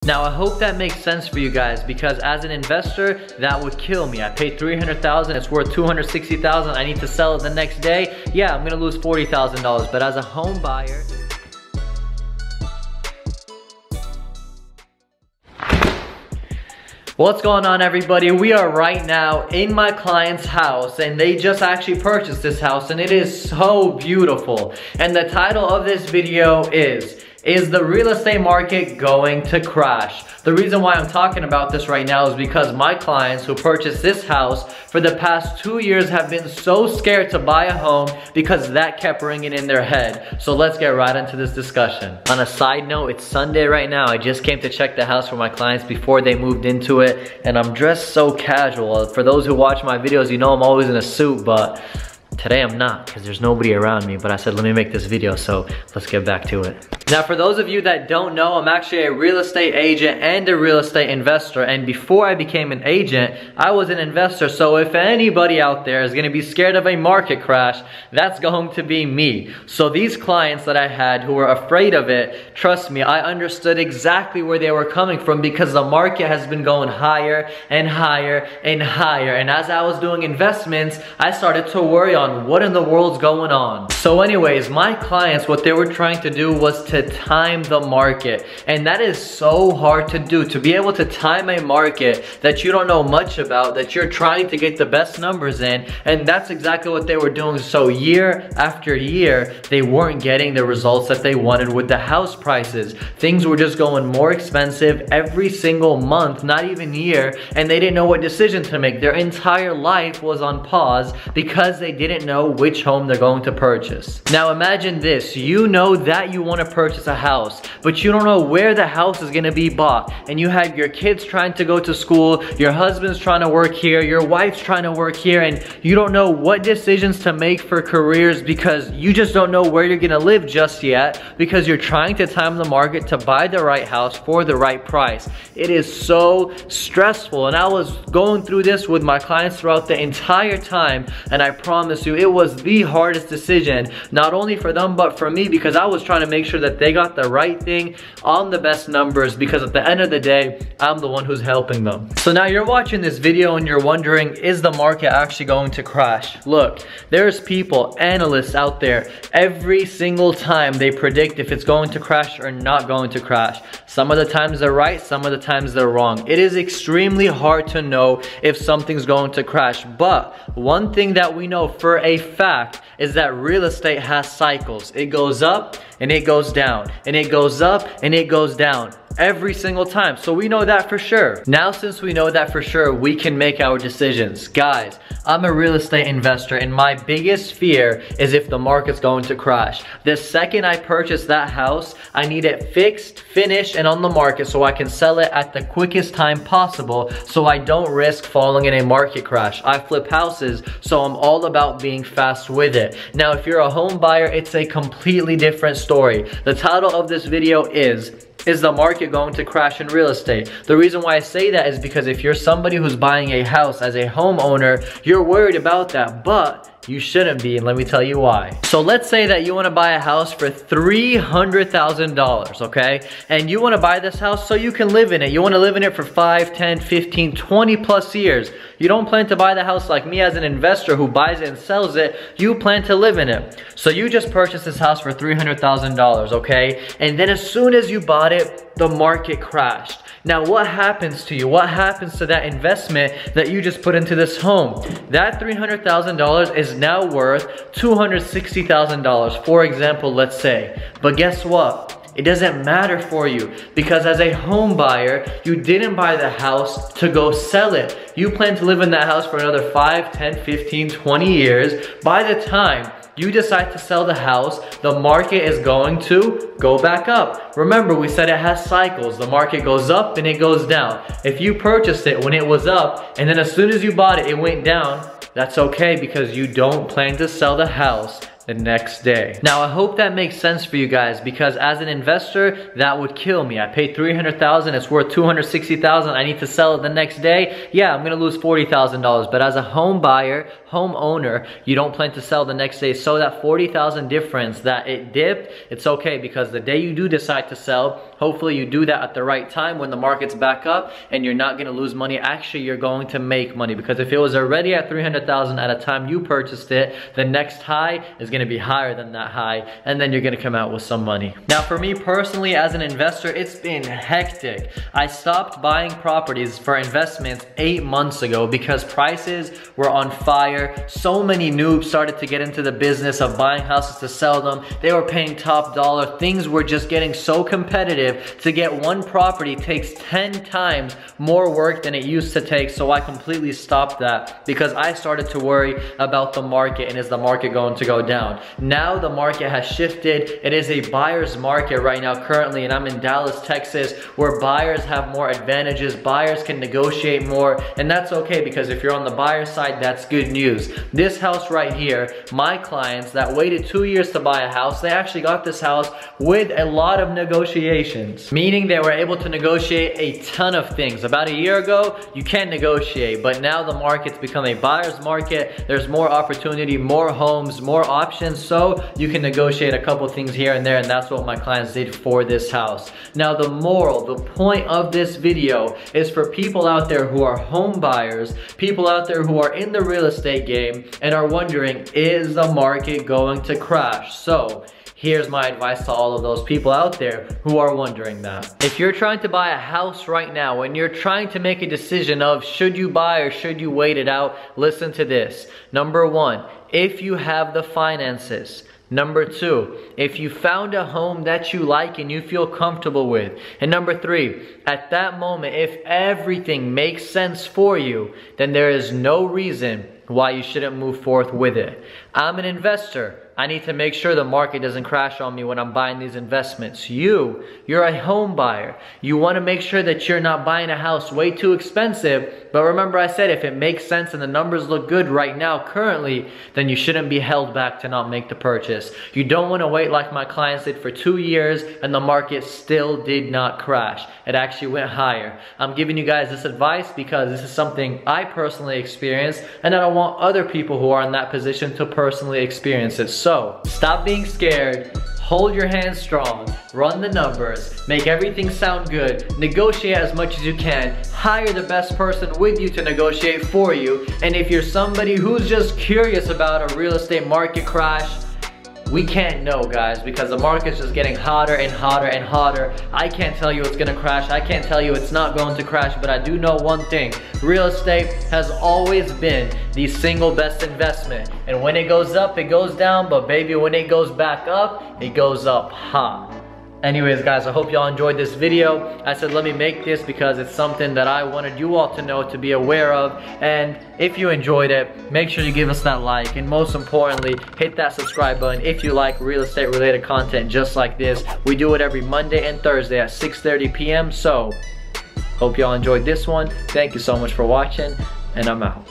Now I hope that makes sense for you guys, because as an investor, that would kill me. I paid $300,000, it's worth $260,000, I need to sell it the next day. Yeah, I'm gonna lose $40,000, but as a home buyer, what's going on, everybody? We are right now in my client's house, and they just actually purchased this house, and it is so beautiful. And the title of this video is the real estate market going to crash? The reason why I'm talking about this right now is because my clients who purchased this house for the past 2 years have been so scared to buy a home because that kept ringing in their head. So let's get right into this discussion. On a side note, it's Sunday right now. I just came to check the house for my clients before they moved into it, and I'm dressed so casual. For those who watch my videos, you know I'm always in a suit, but today I'm not because there's nobody around me, but I said let me make this video, so let's get back to it. Now for those of you that don't know, I'm actually a real estate agent and a real estate investor, and before I became an agent, I was an investor. So if anybody out there is going to be scared of a market crash, that's going to be me. So these clients that I had who were afraid of it, trust me, I understood exactly where they were coming from, because the market has been going higher and higher and higher, and as I was doing investments, I started to worry on what in the world's going on. So anyways, my clients, what they were trying to do was to time the market, and that is so hard to do. To be able to time a market that you don't know much about, that you're trying to get the best numbers in, and that's exactly what they were doing. So year after year, they weren't getting the results that they wanted with the house prices. Things were just going more expensive every single month, not even year, and they didn't know what decision to make. Their entire life was on pause because they didn't know which home they're going to purchase. Now imagine this, you know that you want to purchase a house, but you don't know where the house is going to be bought, and you have your kids trying to go to school, your husband's trying to work here, your wife's trying to work here, and you don't know what decisions to make for careers because you just don't know where you're going to live just yet, because you're trying to time the market to buy the right house for the right price. It is so stressful, and I was going through this with my clients throughout the entire time, and I promise you it was the hardest decision, not only for them but for me, because I was trying to make sure that they got the right thing on the best numbers, because at the end of the day, I'm the one who's helping them. So now you're watching this video and you're wondering, is the market actually going to crash? Look, there's people, analysts out there, every single time they predict if it's going to crash or not going to crash. Some of the times they're right, some of the times they're wrong. It is extremely hard to know if something's going to crash, but one thing that we know for a fact is that real estate has cycles. It goes up and it goes down, and it goes up and it goes down every single time. So we know that for sure. Now since we know that for sure, we can make our decisions. Guys, I'm a real estate investor, and my biggest fear is if the market's going to crash. The second I purchase that house, I need it fixed, finished, and on the market so I can sell it at the quickest time possible, so I don't risk falling in a market crash. I flip houses, so I'm all about being fast with it. Now if you're a home buyer, it's a completely different story. The title of this video is the market going to crash in real estate? The reason why I say that is because if you're somebody who's buying a house as a homeowner, you're worried about that, but you shouldn't be, and let me tell you why. So let's say that you want to buy a house for $300,000, okay? And you want to buy this house so you can live in it. You want to live in it for 5, 10, 15, 20 plus years. You don't plan to buy the house like me as an investor who buys it and sells it. You plan to live in it. So you just purchased this house for $300,000, okay? And then as soon as you bought it, the market crashed. Now what happens to you? What happens to that investment that you just put into this home? That $300,000 is now worth $260,000, for example, let's say. But guess what? It doesn't matter for you, because as a home buyer, you didn't buy the house to go sell it. You plan to live in that house for another 5, 10, 15, 20 years. By the time you decide to sell the house, the market is going to go back up. Remember, we said it has cycles. The market goes up and it goes down. If you purchased it when it was up, and then as soon as you bought it, it went down, that's okay, because you don't plan to sell the house the next day. Now, I hope that makes sense for you guys, because as an investor, that would kill me. I paid $300,000, it's worth $260,000. I need to sell it the next day. Yeah, I'm gonna lose $40,000. But as a home buyer, homeowner, you don't plan to sell the next day. So that $40,000 difference that it dipped, it's okay, because the day you do decide to sell, hopefully you do that at the right time when the market's back up, and you're not gonna lose money. Actually, you're going to make money, because if it was already at $300,000 at a time you purchased it, the next high is gonna be higher than that high, and then you're gonna come out with some money. Now, for me personally, as an investor, it's been hectic. I stopped buying properties for investments 8 months ago because prices were on fire. So many noobs started to get into the business of buying houses to sell them. They were paying top dollar. Things were just getting so competitive. To get one property takes 10 times more work than it used to take, so I completely stopped that because I started to worry about the market, and is the market going to go down? Now the market has shifted. It is a buyer's market right now currently, and I'm in Dallas, Texas, where buyers have more advantages. Buyers can negotiate more, and that's okay, because if you're on the buyer side, that's good news. This house right here, my clients that waited 2 years to buy a house, they actually got this house with a lot of negotiations, meaning they were able to negotiate a ton of things. About a year ago, you can't negotiate, but now the market's become a buyer's market. There's more opportunity, more homes, more options, so you can negotiate a couple things here and there, and that's what my clients did for this house. Now, the moral, the point of this video is for people out there who are home buyers, people out there who are in the real estate game and are wondering, is the market going to crash? So here's my advice to all of those people out there who are wondering that. If you're trying to buy a house right now and you're trying to make a decision of should you buy or should you wait it out, listen to this. Number one, if you have the finances. Number two, if you found a home that you like and you feel comfortable with. And number three, at that moment, if everything makes sense for you, then there is no reason why you shouldn't move forth with it. I'm an investor. I need to make sure the market doesn't crash on me when I'm buying these investments. You're a home buyer. You want to make sure that you're not buying a house way too expensive. But remember, I said if it makes sense and the numbers look good right now currently, then you shouldn't be held back to not make the purchase. You don't want to wait like my clients did for 2 years and the market still did not crash. It actually went higher. I'm giving you guys this advice because this is something I personally experienced, and I don't want other people who are in that position to personally experience it. So, stop being scared, hold your hands strong, run the numbers, make everything sound good, negotiate as much as you can, hire the best person with you to negotiate for you, and if you're somebody who's just curious about a real estate market crash, we can't know, guys, because the market's just getting hotter and hotter and hotter. I can't tell you it's gonna crash. I can't tell you it's not going to crash, but I do know one thing. Real estate has always been the single best investment. And when it goes up, it goes down, but baby, when it goes back up, it goes up hot. Anyways, guys, I hope y'all enjoyed this video. I said let me make this because it's something that I wanted you all to know, to be aware of. And if you enjoyed it, make sure you give us that like, and most importantly, hit that subscribe button if you like real estate related content just like this. We do it every Monday and Thursday at 6:30 p.m. So hope y'all enjoyed this one. Thank you so much for watching, and I'm out.